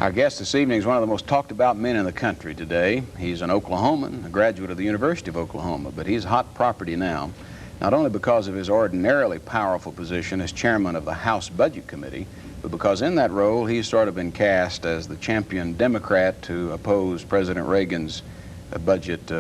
Our guest this evening is one of the most talked about men in the country today. He's an Oklahoman, a graduate of the University of Oklahoma, but he's hot property now, not only because of his ordinarily powerful position as chairman of the House Budget Committee, but because in that role he's sort of been cast as the champion Democrat to oppose President Reagan's budget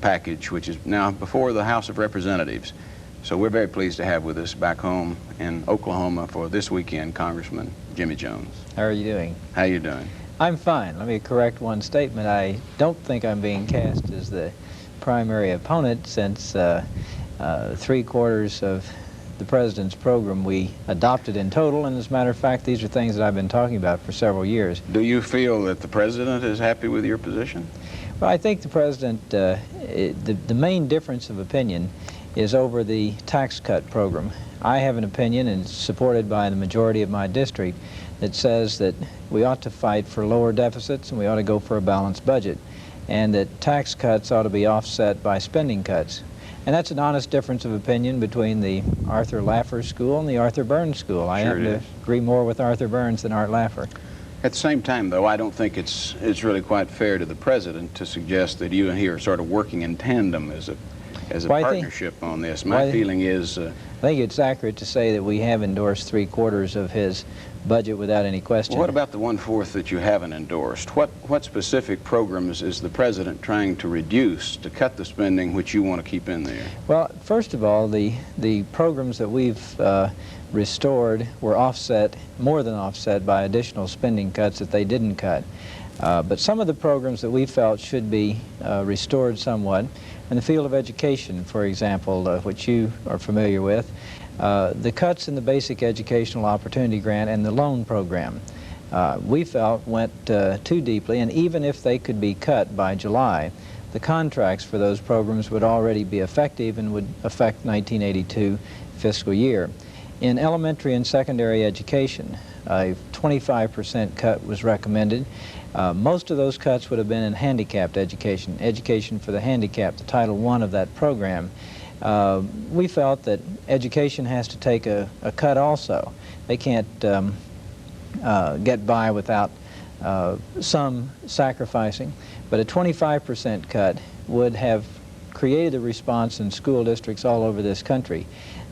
package, which is now before the House of Representatives. So we're very pleased to have with us back home in Oklahoma for this weekend, Congressman Jimmy Jones. How are you doing? How you doing? I'm fine. Let me correct one statement. I don't think I'm being cast as the primary opponent, since 3/4 of the President's program we adopted in total, and as a matter of fact, these are things that I've been talking about for several years. Do you feel that the President is happy with your position? Well, I think the President, the main difference of opinion is over the tax cut program. I have an opinion, and it's supported by the majority of my district, that says that we ought to fight for lower deficits and we ought to go for a balanced budget, and that tax cuts ought to be offset by spending cuts. And that's an honest difference of opinion between the Arthur Laffer School and the Arthur Burns School. I happen to agree more with Arthur Burns than Art Laffer. At the same time, though, I don't think it's really quite fair to the President to suggest that you and he are sort of working in tandem as a partnership on this. My feeling is... I think it's accurate to say that we have endorsed 3/4 of his budget without any question. Well, what about the 1/4 that you haven't endorsed? What specific programs is the President trying to reduce, to cut the spending which you want to keep in there? Well, first of all, the programs that we've restored were offset, more than offset, by additional spending cuts that they didn't cut. But some of the programs that we felt should be restored somewhat, in the field of education, for example, which you are familiar with, the cuts in the Basic Educational Opportunity Grant and the loan program, we felt went too deeply, and even if they could be cut by July, the contracts for those programs would already be effective and would affect 1982 fiscal year. In elementary and secondary education, a 25% cut was recommended. Most of those cuts would have been in handicapped education, education for the handicapped, the Title I of that program. We felt that education has to take a cut also. They can't get by without some sacrificing, but a 25% cut would have created a response in school districts all over this country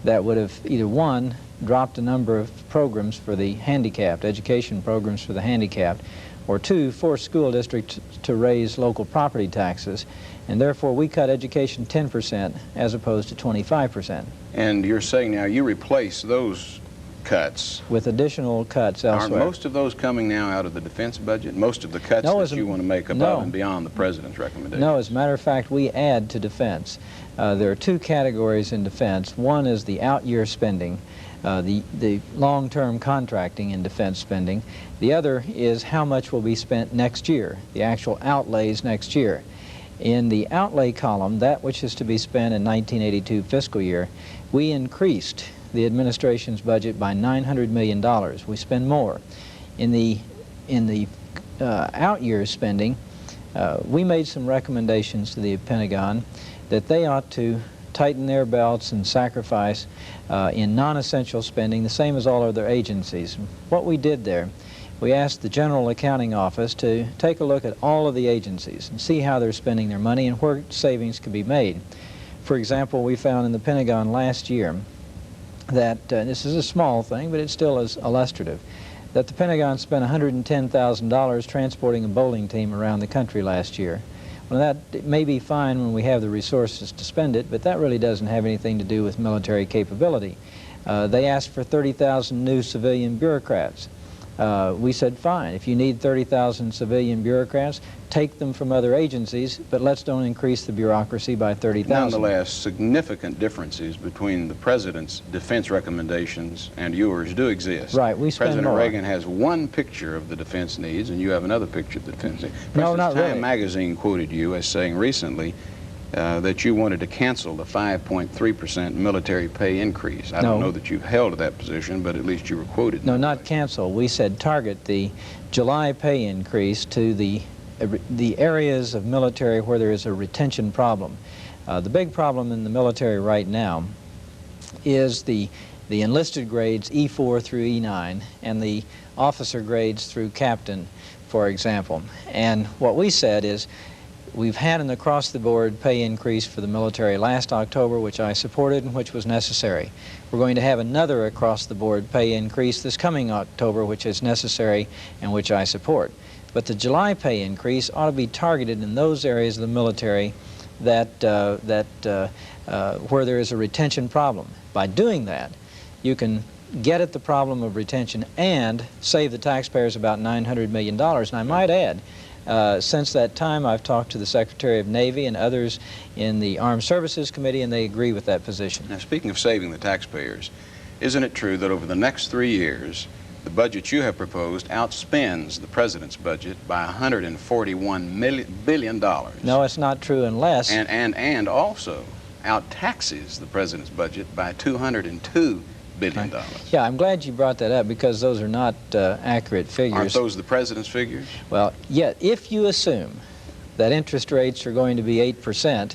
that would have either, one, dropped a number of programs for the handicapped, education programs for the handicapped, or two, forced school districts to raise local property taxes, and therefore we cut education 10% as opposed to 25%. And you're saying now you replace those cuts with additional cuts elsewhere. Are most of those coming now out of the defense budget? Most of the cuts that you want to make above and beyond the President's recommendation? No, as a matter of fact, we add to defense. There are two categories in defense. One is the out-year spending, the long-term contracting in defense spending. The other is how much will be spent next year, the actual outlays next year. In the outlay column, that which is to be spent in 1982 fiscal year, we increased the administration's budget by $900 million. We spend more. In the out-year spending, we made some recommendations to the Pentagon that they ought to tighten their belts and sacrifice in non-essential spending, the same as all other agencies. What we did there, we asked the General Accounting Office to take a look at all of the agencies and see how they're spending their money and where savings could be made. For example, we found in the Pentagon last year that, this is a small thing, but it still is illustrative, that the Pentagon spent $110,000 transporting a bowling team around the country last year. Well, that may be fine when we have the resources to spend it, but that really doesn't have anything to do with military capability. They asked for 30,000 new civilian bureaucrats. We said, fine, if you need 30,000 civilian bureaucrats, take them from other agencies, but let's don't increase the bureaucracy by 30,000. Nonetheless, significant differences between the President's defense recommendations and yours do exist. Right, we spend President more. Reagan has one picture of the defense needs, and you have another picture of the defense needs. For No, instance, not Time really. magazine quoted you as saying recently that you wanted to cancel the 5.3% military pay increase. I don't know that you've held to that position, but at least you were quoted. No, not cancel. We said target the July pay increase to the areas of military where there is a retention problem. The big problem in the military right now is the enlisted grades E4 through E9 and the officer grades through captain, for example. And what we said is, we've had an across-the-board pay increase for the military last October, which I supported and which was necessary. We're going to have another across-the-board pay increase this coming October, which is necessary and which I support. But the July pay increase ought to be targeted in those areas of the military that, where there is a retention problem. By doing that, you can get at the problem of retention and save the taxpayers about $900 million. And I might add, since that time, I've talked to the Secretary of Navy and others in the Armed Services Committee, and they agree with that position. Now, speaking of saving the taxpayers, isn't it true that over the next 3 years, the budget you have proposed outspends the President's budget by $141 billion? No, it's not true unless... And also out-taxes the President's budget by $202 billion. Yeah, I'm glad you brought that up because those are not accurate figures. Aren't those the President's figures? Well, yet, if you assume that interest rates are going to be 8%...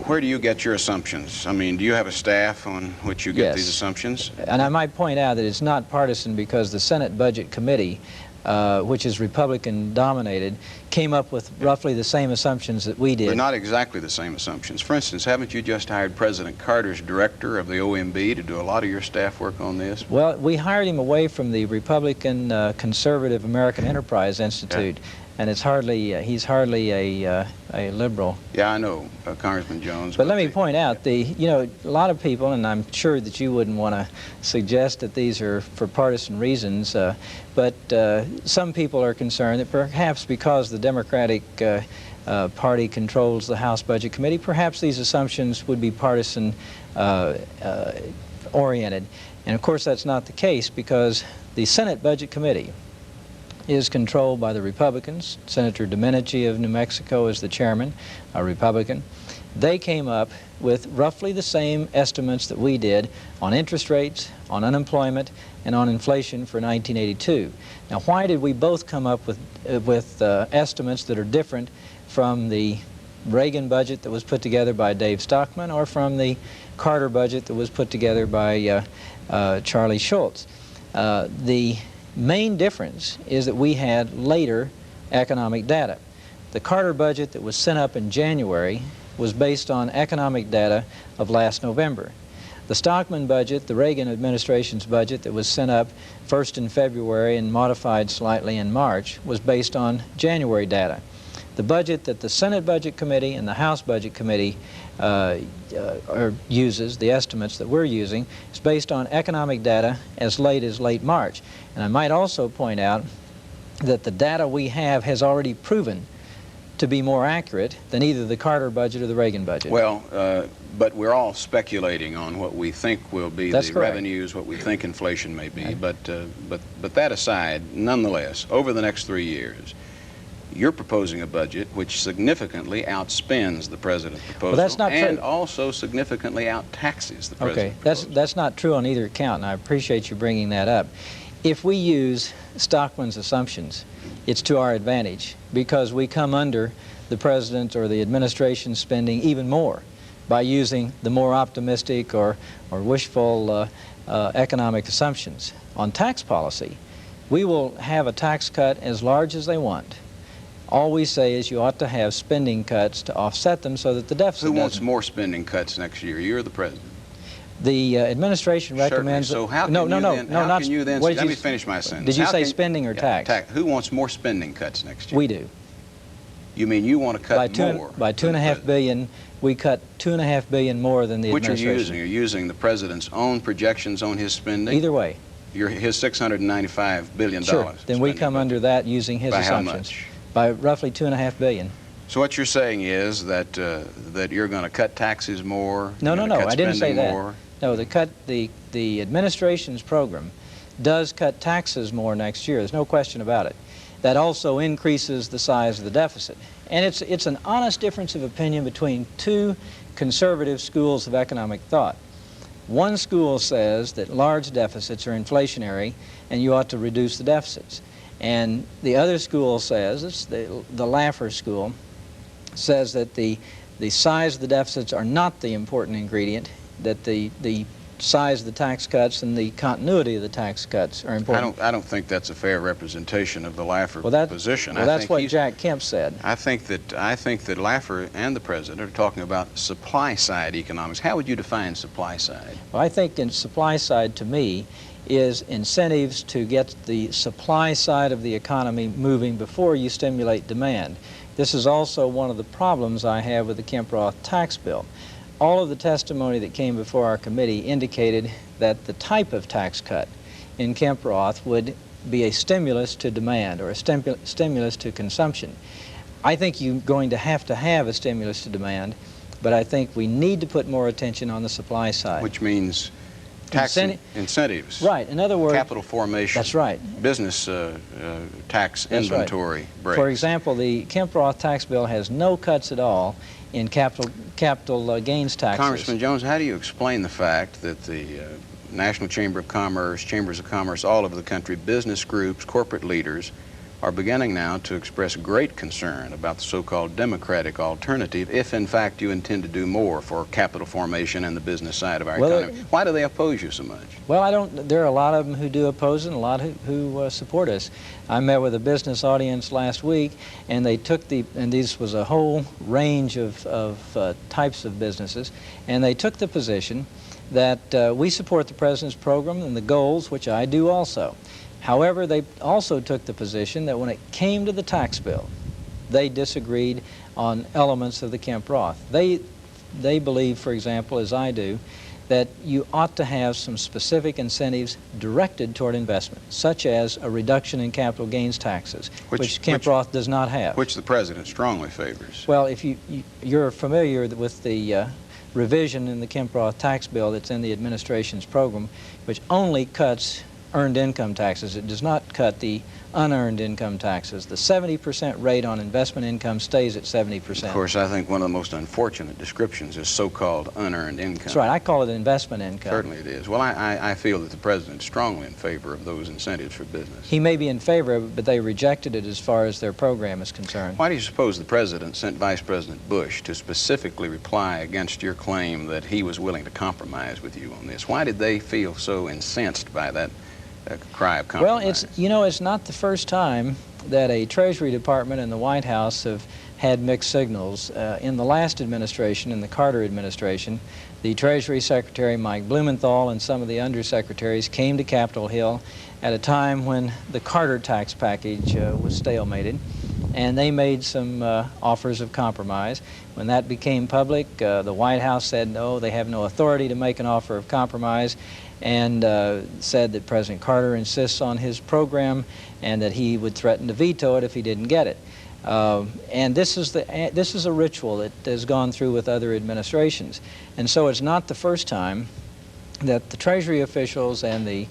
where do you get your assumptions? I mean, do you have a staff on which you get these assumptions? And I might point out that it's not partisan because the Senate Budget Committee, which is Republican-dominated, came up with roughly the same assumptions that we did. But not exactly the same assumptions. For instance, haven't you just hired President Carter's director of the OMB to do a lot of your staff work on this? Well, we hired him away from the Republican Conservative American Enterprise Institute, and it's hardly he's hardly a liberal. Yeah, I know, Congressman Jones. But let me point out, you know, a lot of people, and I'm sure that you wouldn't want to suggest that these are for partisan reasons, but some people are concerned that perhaps because the Democratic Party controls the House Budget Committee, perhaps these assumptions would be partisan oriented. And of course that's not the case because the Senate Budget Committee is controlled by the Republicans. Senator Domenici of New Mexico is the chairman, a Republican. They came up with roughly the same estimates that we did on interest rates, on unemployment, and on inflation for 1982. Now, why did we both come up with estimates that are different from the Reagan budget that was put together by Dave Stockman or from the Carter budget that was put together by Charlie Schultz? The main difference is that we had later economic data. The Carter budget that was sent up in January was based on economic data of last November. The Stockman budget, the Reagan administration's budget that was sent up first in February and modified slightly in March, was based on January data. The budget that the Senate Budget Committee and the House Budget Committee uses, the estimates that we're using, is based on economic data as late March. And I might also point out that the data we have has already proven to be more accurate than either the Carter budget or the Reagan budget. Well, but we're all speculating on what we think will be That's the correct. revenues, what we think inflation may be. But that aside, nonetheless, over the next 3 years, you're proposing a budget which significantly outspends the President's proposal, well, that's not and true. Also significantly out-taxes the President's proposal. That's not true on either account, and I appreciate you bringing that up. If we use Stockman's assumptions, it's to our advantage because we come under the President or the administration's spending even more by using the more optimistic or wishful economic assumptions. On tax policy, we will have a tax cut as large as they want. All we say is you ought to have spending cuts to offset them so that the deficit Who wants doesn't. more spending cuts next year? You or the President? The administration recommends... Certainly. So how can you then... Let me finish my sentence. Did you say spending or tax? Tax. Who wants more spending cuts next year? We do. You mean you want to cut more? By $2.5 billion, we cut $2.5 billion more than the administration. Which are you using? You're using the president's own projections on his spending? Either way. His $695 billion. Sure. Then we come under that using his assumptions. By how much? By roughly $2.5 billion. So what you're saying is that that you're going to cut taxes more? No, I didn't say that. More? No, the administration's program does cut taxes more next year. There's no question about it. That also increases the size of the deficit. And it's an honest difference of opinion between two conservative schools of economic thought. One school says that large deficits are inflationary and you ought to reduce the deficits. And the other school says, it's the Laffer school, says that the size of the deficits are not the important ingredient, that the size of the tax cuts and the continuity of the tax cuts are important. I don't think that's a fair representation of the Laffer position. Well, that's what Jack Kemp said. I think that Laffer and the president are talking about supply side economics. How would you define supply side? Well, I think in supply side, to me, is incentives to get the supply side of the economy moving before you stimulate demand. This is also one of the problems I have with the Kemp-Roth tax bill. All of the testimony that came before our committee indicated that the type of tax cut in Kemp-Roth would be a stimulus to demand or a stimulus to consumption. I think you're going to have a stimulus to demand, but I think we need to put more attention on the supply side. Which means tax incentives. Right. In other words, capital formation. That's right. Business tax inventory breaks. For example, the Kemp-Roth tax bill has no cuts at all in capital gains taxes. Congressman Jones, how do you explain the fact that the National Chamber of Commerce, Chambers of Commerce all over the country, business groups, corporate leaders are beginning now to express great concern about the so-called democratic alternative if, in fact, you intend to do more for capital formation and the business side of our economy? Why do they oppose you so much? Well, there are a lot of them who do oppose it and a lot who support us. I met with a business audience last week, and they took and this was a whole range of types of businesses, and they took the position that we support the President's program and the goals, which I do also. However, they also took the position that when it came to the tax bill, they disagreed on elements of the Kemp-Roth. They believe, for example, as I do, that you ought to have some specific incentives directed toward investment, such as a reduction in capital gains taxes, which Kemp-Roth does not have. Which the President strongly favors. Well, if you're familiar with the revision in the Kemp-Roth tax bill that's in the administration's program, which only cuts earned income taxes. It does not cut the unearned income taxes. The 70% rate on investment income stays at 70%. Of course, I think one of the most unfortunate descriptions is so-called unearned income. That's right. I call it investment income. Certainly it is. Well, I feel that the President is strongly in favor of those incentives for business. He may be in favor of it, but they rejected it as far as their program is concerned. Why do you suppose the President sent Vice President Bush to specifically reply against your claim that he was willing to compromise with you on this? Why did they feel so incensed by that cry of compromise? Well, it's not the first time that a Treasury Department and the White House have had mixed signals. In the last administration, in the Carter administration, the Treasury Secretary Mike Blumenthal and some of the undersecretaries came to Capitol Hill at a time when the Carter tax package was stalemated, and they made some offers of compromise. When that became public, the White House said no, they have no authority to make an offer of compromise, and said that President Carter insists on his program and that he would threaten to veto it if he didn't get it. And this is a ritual that has gone through with other administrations. And so it's not the first time that the Treasury officials and the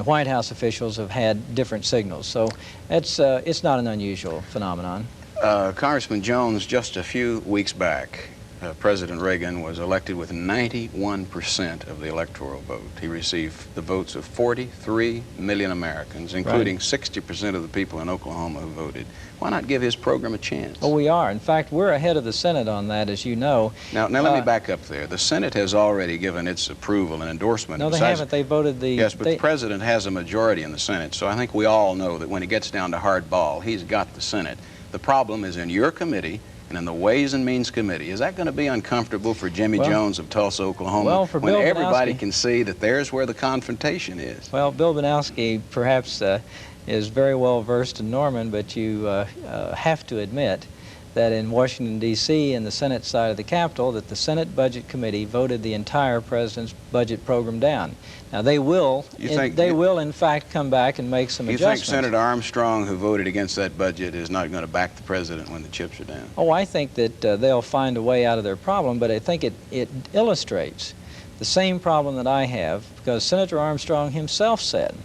White House officials have had different signals. So it's not an unusual phenomenon. Congressman Jones, just a few weeks back, President Reagan was elected with 91% of the electoral vote. He received the votes of 43 million Americans, including 60% of the people in Oklahoma who voted. Why not give his program a chance? Well, we are. In fact, we're ahead of the Senate on that, as you know. Now let me back up there. The Senate has already given its approval and endorsement. No, they haven't. They voted the... Yes, but the President has a majority in the Senate, so I think we all know that when he gets down to hard ball, he's got the Senate. The problem is in your committee and in the Ways and Means Committee. Is that going to be uncomfortable for Jimmy Jones of Tulsa, Oklahoma, when everybody can see that there's where the confrontation is? Well, Bill Banowsky perhaps is very well versed in Norman, but you have to admit that in Washington, D.C., in the Senate side of the Capitol, that the Senate Budget Committee voted the entire President's budget program down. Now, they will in fact come back and make some adjustments. You think Senator Armstrong, who voted against that budget, is not going to back the President when the chips are down? Oh, I think that they'll find a way out of their problem, but I think it illustrates the same problem that I have, because Senator Armstrong himself said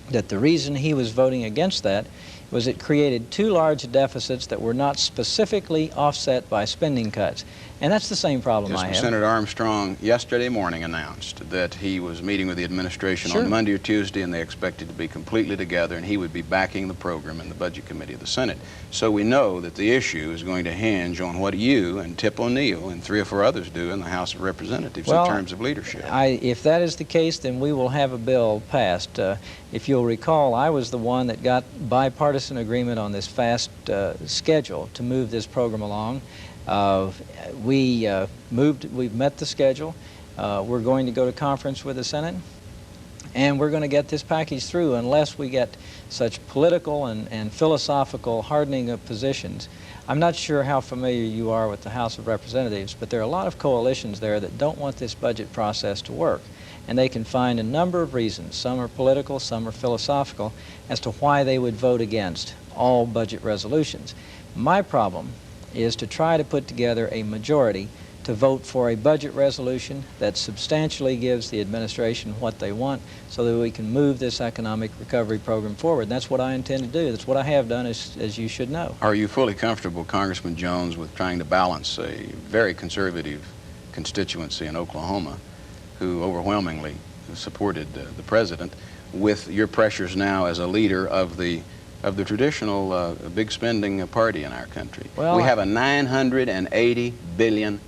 that the reason he was voting against that was it created too large deficits that were not specifically offset by spending cuts. And that's the same problem I have. Senator Armstrong yesterday morning announced that he was meeting with the administration on Monday or Tuesday, and they expected to be completely together, and he would be backing the program in the Budget Committee of the Senate. So we know that the issue is going to hinge on what you and Tip O'Neill and 3 or 4 others do in the House of Representatives in terms of leadership. If that is the case, then we will have a bill passed. If you'll recall, I was the one that got bipartisan agreement on this fast schedule to move this program along. We've met the schedule. We're going to go to conference with the Senate, and we're going to get this package through unless we get such political and philosophical hardening of positions. I'm not sure how familiar you are with the House of Representatives, but there are a lot of coalitions there that don't want this budget process to work. And they can find a number of reasons. Some are political, some are philosophical, as to why they would vote against all budget resolutions. My problem is to try to put together a majority to vote for a budget resolution that substantially gives the administration what they want so that we can move this economic recovery program forward. And that's what I intend to do. That's what I have done, as you should know. Are you fully comfortable, Congressman Jones, with trying to balance a very conservative constituency in Oklahoma who overwhelmingly supported the President with your pressures now as a leader of the traditional big spending party in our country? Well, we have a $980 billion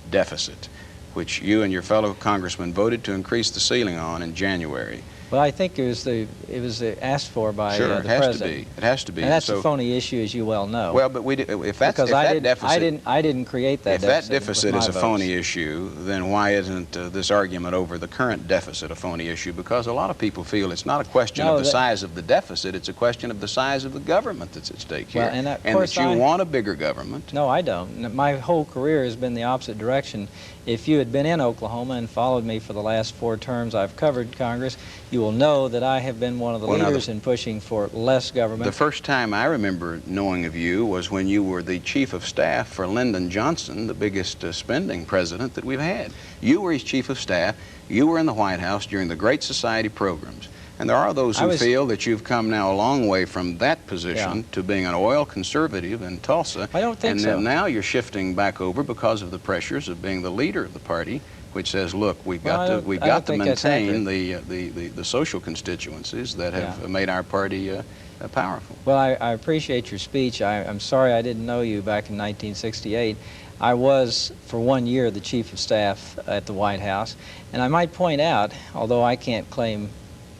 deficit, which you and your fellow congressmen voted to increase the ceiling on in January. Well, I think it was asked for by the President. It has to be. And that's a phony issue, as you well know. Well, but I didn't create that deficit. If that deficit is a phony issue, then why isn't this argument over the current deficit a phony issue? Because a lot of people feel it's not a question of the size of the deficit, it's a question of the size of the government that's at stake here. And that you want a bigger government. No, I don't. My whole career has been the opposite direction. If you had been in Oklahoma and followed me for the last 4 terms I've covered Congress, you will know that I have been one of the leaders in pushing for less government. The first time I remember knowing of you was when you were the chief of staff for Lyndon Johnson, the biggest spending president that we've had. You were his chief of staff. You were in the White House during the Great Society programs. And there are those who feel that you've come now a long way from that position to being an oil conservative in Tulsa. I don't think so. And now you're shifting back over because of the pressures of being the leader of the party, which says, look, we've got to maintain the social constituencies that have made our party powerful. Well, I appreciate your speech. I'm sorry I didn't know you back in 1968. I was, for 1 year, the chief of staff at the White House. And I might point out, although I can't claim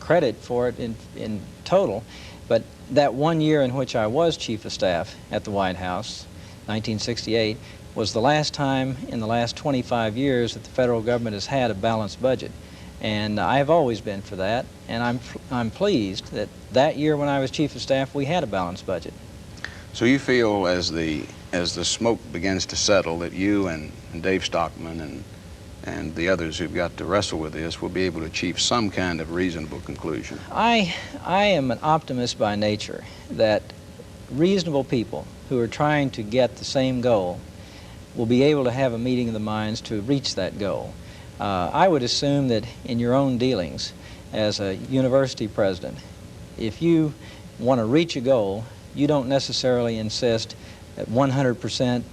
credit for it in total, but that 1 year in which I was chief of staff at the White House, 1968, was the last time in the last 25 years that the federal government has had a balanced budget. And I have always been for that, and I'm pleased that that year when I was chief of staff we had a balanced budget. So you feel as the smoke begins to settle that you and Dave Stockman and the others who've got to wrestle with this will be able to achieve some kind of reasonable conclusion? I am an optimist by nature, that reasonable people who are trying to get the same goal will be able to have a meeting of the minds to reach that goal. I would assume that in your own dealings as a university president, if you want to reach a goal, you don't necessarily insist that 100%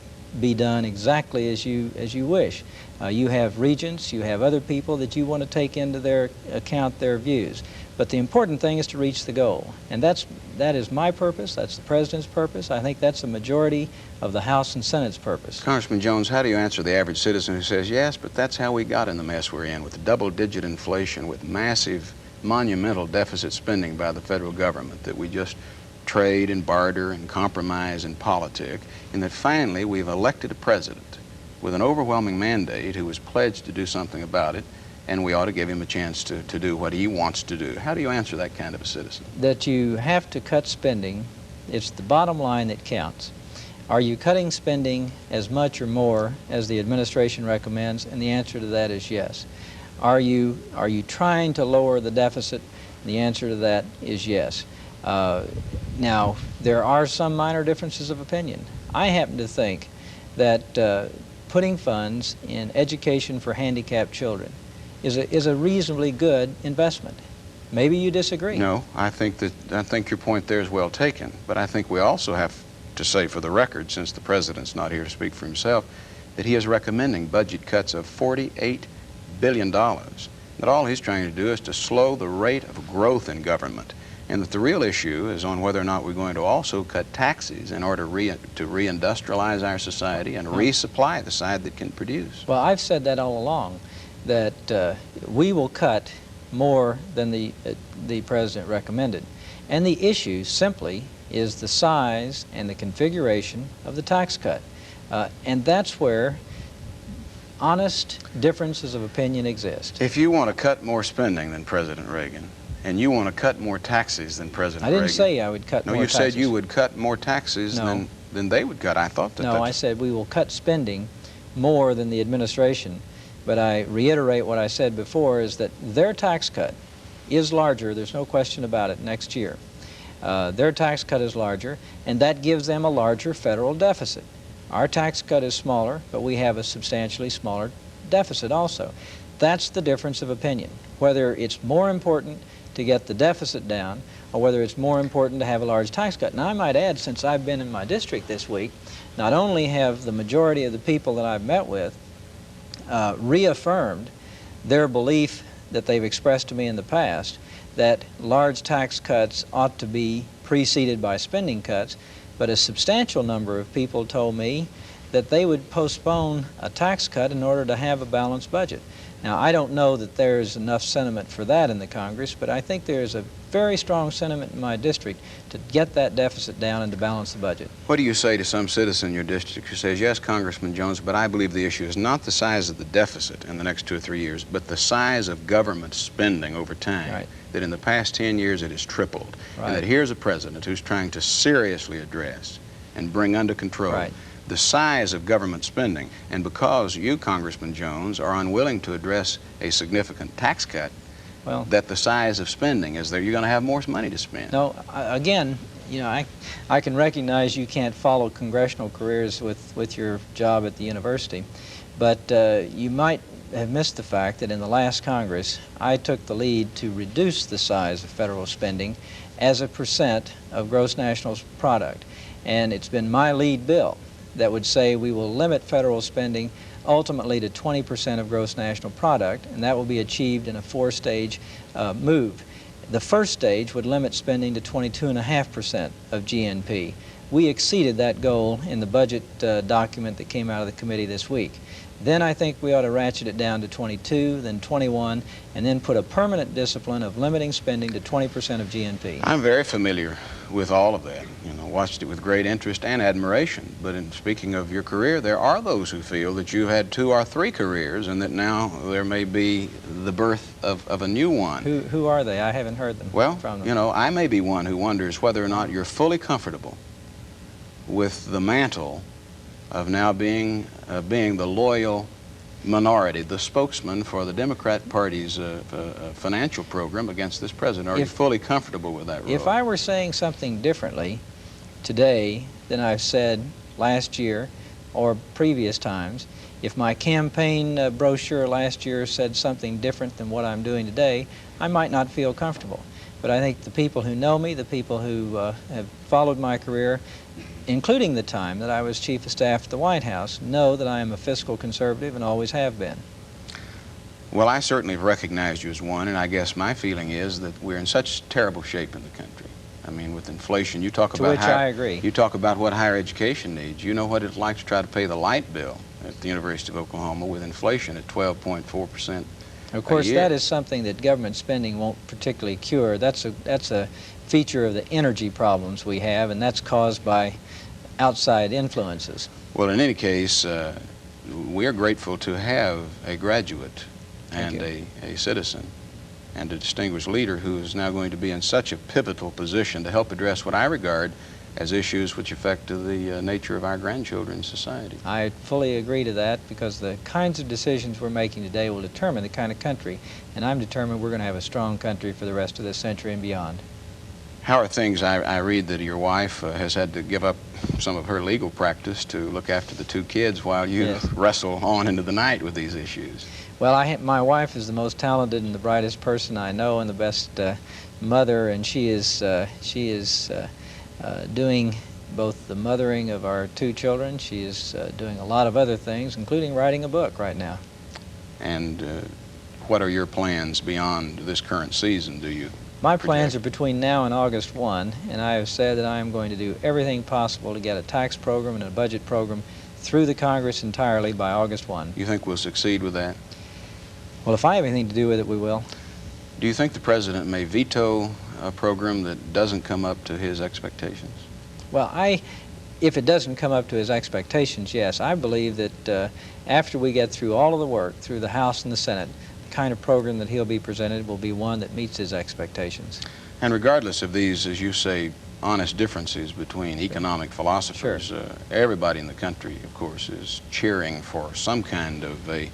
be done exactly as you wish. You have regents, you have other people that you want to take into their account their views. But the important thing is to reach the goal. And that is my purpose, that's the President's purpose. I think that's the majority of the House and Senate's purpose. Congressman Jones, how do you answer the average citizen who says, yes, but that's how we got in the mess we're in, with double-digit inflation, with massive, monumental deficit spending by the federal government, that we just trade and barter and compromise and politic, and that finally we've elected a president with an overwhelming mandate who has pledged to do something about it, and we ought to give him a chance to do what he wants to do. How do you answer that kind of a citizen? That you have to cut spending. It's the bottom line that counts. Are you cutting spending as much or more as the administration recommends? And the answer to that is yes. Are you trying to lower the deficit? The answer to that is yes. Now, there are some minor differences of opinion. I happen to think that putting funds in education for handicapped children is a reasonably good investment. Maybe you disagree. No, I think your point there is well taken, but I think we also have to say for the record, since the President's not here to speak for himself, that he is recommending budget cuts of $48 billion. That all he's trying to do is to slow the rate of growth in government, and that the real issue is on whether or not we're going to also cut taxes in order to reindustrialize our society and resupply the side that can produce. Well, I've said that all along, that we will cut more than the President recommended. And the issue simply is the size and the configuration of the tax cut. And that's where honest differences of opinion exist. If you want to cut more spending than President Reagan, and you want to cut more taxes than President Reagan... I didn't say I would cut more taxes. No, you said you would cut more taxes than they would cut. I thought that... No, I said we will cut spending more than the administration. But I reiterate what I said before, is that their tax cut is larger, there's no question about it, next year. Their tax cut is larger, and that gives them a larger federal deficit. Our tax cut is smaller, but we have a substantially smaller deficit also. That's the difference of opinion, whether it's more important to get the deficit down or whether it's more important to have a large tax cut. Now, I might add, since I've been in my district this week, not only have the majority of the people that I've met with reaffirmed their belief that they've expressed to me in the past, that large tax cuts ought to be preceded by spending cuts, but a substantial number of people told me that they would postpone a tax cut in order to have a balanced budget. Now, I don't know that there's enough sentiment for that in the Congress, but I think there's a very strong sentiment in my district to get that deficit down and to balance the budget. What do you say to some citizen in your district who says, yes, Congressman Jones, but I believe the issue is not the size of the deficit in the next 2 or 3 years, but the size of government spending over time, right, that in the past 10 years it has tripled, right, and that here's a president who's trying to seriously address and bring under control right, the size of government spending. And because you, Congressman Jones, are unwilling to address a significant tax cut, well, that the size of spending is there, you're going to have more money to spend. No, again, you know, I can recognize you can't follow congressional careers with your job at the university, but you might have missed the fact that in the last Congress, I took the lead to reduce the size of federal spending as a percent of gross national product. And it's been my lead bill that would say we will limit federal spending ultimately to 20% of gross national product, and that will be achieved in a 4-stage move. The first stage would limit spending to 22.5% of GNP. We exceeded that goal in the budget document that came out of the committee this week. Then I think we ought to ratchet it down to 22, then 21, and then put a permanent discipline of limiting spending to 20% of GNP. I'm very familiar with all of that. You know, watched it with great interest and admiration. But in speaking of your career, there are those who feel that you had 2 or 3 careers and that now there may be the birth of a new one. Who are they? I haven't heard them well, from them. You know, I may be one who wonders whether or not you're fully comfortable with the mantle of now being the loyal minority, the spokesman for the Democrat Party's financial program against this president. Are you fully comfortable with that role? If I were saying something differently today than I've said last year or previous times, if my campaign brochure last year said something different than what I'm doing today, I might not feel comfortable. But I think the people who know me, the people who have followed my career, including the time that I was Chief of Staff at the White House, know that I am a fiscal conservative and always have been. Well, I certainly have recognized you as one, and I guess my feeling is that we're in such terrible shape in the country. I mean, with inflation, you talk about I agree. You talk about what higher education needs. You know what it's like to try to pay the light bill at the University of Oklahoma with inflation at 12.4%. Of course, that is something that government spending won't particularly cure. That's a feature of the energy problems we have, and that's caused by outside influences. Well, in any case, we are grateful to have a graduate and a citizen and a distinguished leader who is now going to be in such a pivotal position to help address what I regard as issues which affect the nature of our grandchildren's society. I fully agree to that, because the kinds of decisions we're making today will determine the kind of country, and I'm determined we're going to have a strong country for the rest of this century and beyond. How are things? I read that your wife has had to give up some of her legal practice to look after the two kids while you Yes. wrestle on into the night with these issues. Well, my wife is the most talented and the brightest person I know, and the best mother, and she is doing both the mothering of our two children. She is doing a lot of other things, including writing a book right now. And what are your plans beyond this current season, do you? My plans are between now and August 1, and I have said that I am going to do everything possible to get a tax program and a budget program through the Congress entirely by August 1. You think we'll succeed with that? Well, if I have anything to do with it, we will. Do you think the President may veto a program that doesn't come up to his expectations? Well, if it doesn't come up to his expectations, yes. I believe that after we get through all of the work, through the House and the Senate, the kind of program that he'll be presented will be one that meets his expectations. And regardless of these, as you say, honest differences between economic philosophers, Sure. Everybody in the country, of course, is cheering for some kind of a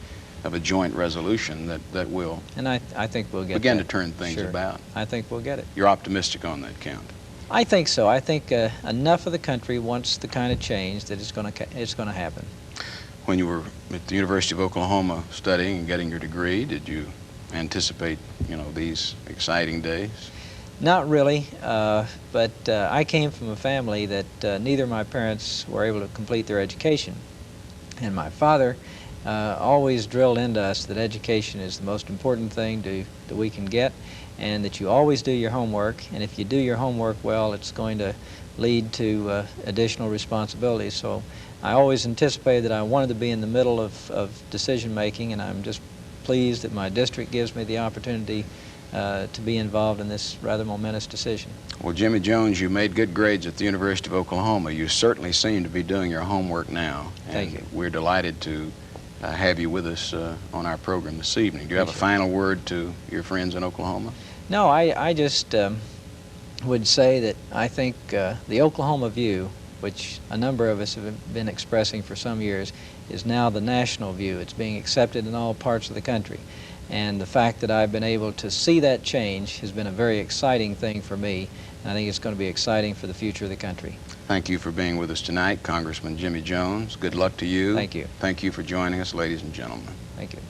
joint resolution that will And I think we'll get begin that. to turn things Sure. about. I think we'll get it. You're optimistic on that count. I think so. I think enough of the country wants the kind of change that it's going to happen. When you were at the University of Oklahoma studying and getting your degree, did you anticipate, these exciting days? Not really, but I came from a family that neither of my parents were able to complete their education. And my father always drilled into us that education is the most important thing that we can get, and that you always do your homework, and if you do your homework well, it's going to lead to additional responsibilities. So I always anticipated that I wanted to be in the middle of decision making, and I'm just pleased that my district gives me the opportunity to be involved in this rather momentous decision. Well, Jimmy Jones, you made good grades at the University of Oklahoma. You certainly seem to be doing your homework now. Thank you. We're delighted to have you with us on our program this evening. Do you have a final word to your friends in Oklahoma? No, I just would say that I think the Oklahoma view, which a number of us have been expressing for some years, is now the national view. It's being accepted in all parts of the country. And the fact that I've been able to see that change has been a very exciting thing for me, and I think it's going to be exciting for the future of the country. Thank you for being with us tonight, Congressman Jimmy Jones. Good luck to you. Thank you. Thank you for joining us, ladies and gentlemen. Thank you.